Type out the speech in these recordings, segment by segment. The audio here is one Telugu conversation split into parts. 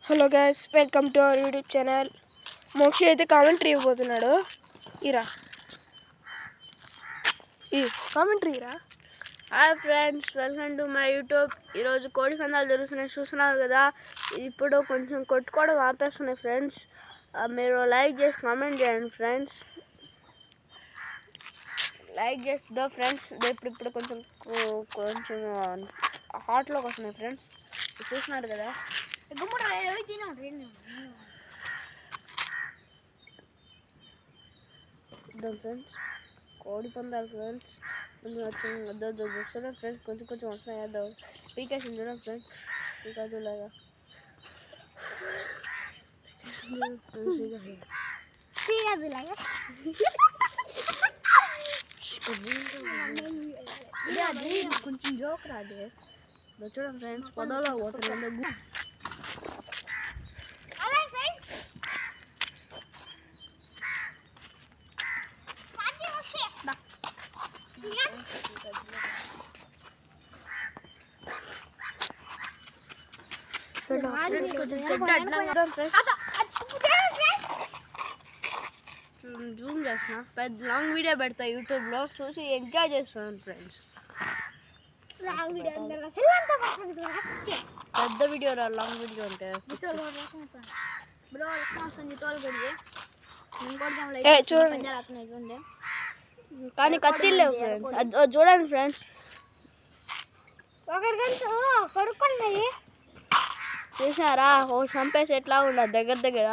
Hello guys, welcome to our YouTube channel. Mokshi అయితే కామెంటరీ ఇవ్వబోతున్నాడు. ఇరా ఈ commentary Ira. Hi friends, welcome to my YouTube. ఈరోజు కోడి పందాలు జరుగుతున్నాయి, చూస్తున్నారు కదా. ఇప్పుడు కొంచెం కొట్టుకోవడం ఆపేస్తున్నాయి ఫ్రెండ్స్. మీరు లైక్ చేసి కామెంట్ చేయండి ఫ్రెండ్స్. లైక్ చేస్తుందా ఫ్రెండ్స్. ఇప్పుడు కొంచెం కొంచెం హాట్లోకి వస్తున్నాయి ఫ్రెండ్స్, చూస్తున్నారు కదా. ఫ్రెండ్స్ కోడి పందాలు ఫ్రెండ్స్ వస్తున్నాయి ఫ్రెండ్స్, కొంచెం వస్తున్నాయి. అదో పీకేసి చూడండి ఫ్రెండ్స్, పీకాదు లాగా కొంచెం జోక్ రాదు. చూడండి ఫ్రెండ్స్, పొదలో పోతుంది. జూమ్ చేస్తున్నా, పెద్ద లాంగ్ వీడియో పెడతా యూట్యూబ్లో, చూసి ఎంజాయ్ చేస్తున్నాను ఫ్రెండ్స్. పెద్ద వీడియో రా, లాంగ్ వీడియో అంటే కానీ కత్తిలు లేవు ఫ్రెండ్స్. చూడండి ఫ్రెండ్స్, చూసారా ఓ చంపేసి ఎట్లా ఉండదు దగ్గర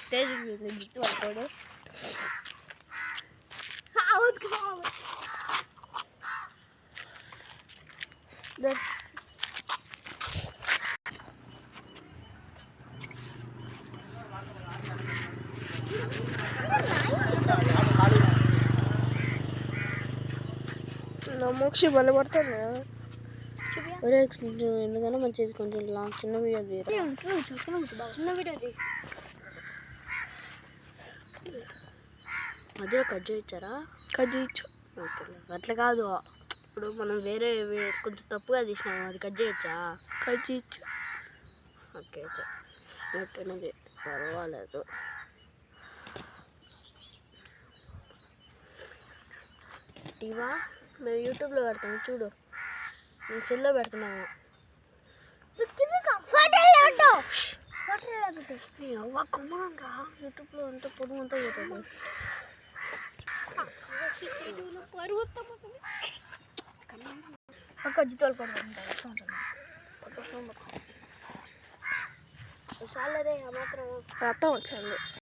స్టేజ్ గిట్టు పడుకోడు. నా మోక్షి బల పడుతుంది. కొంచెం ఎందుకన్నా మంచిది, కొంచెం లాంగ్ చిన్న వీడియో తీయరా, చిన్న వీడియో తీ. మధ్యలో కట్ చేయించారా? కట్ చేయొచ్చు. అట్లా కాదు, ఇప్పుడు మనం వేరే కొంచెం తప్పుగా తీసినాము, అది కట్ చేయొచ్చా? కట్ చేయొచ్చు. ఓకే ఓకే, పర్వాలేదు. టీవా మేము యూట్యూబ్లో పెడతాము చూడు, నేను సెల్లో పెడుతున్నాము. కొమ్మరా యూట్యూబ్లో అంతా పొడుగు అంతా పోతుంది. చాలా మాత్రం అర్థం వచ్చింది.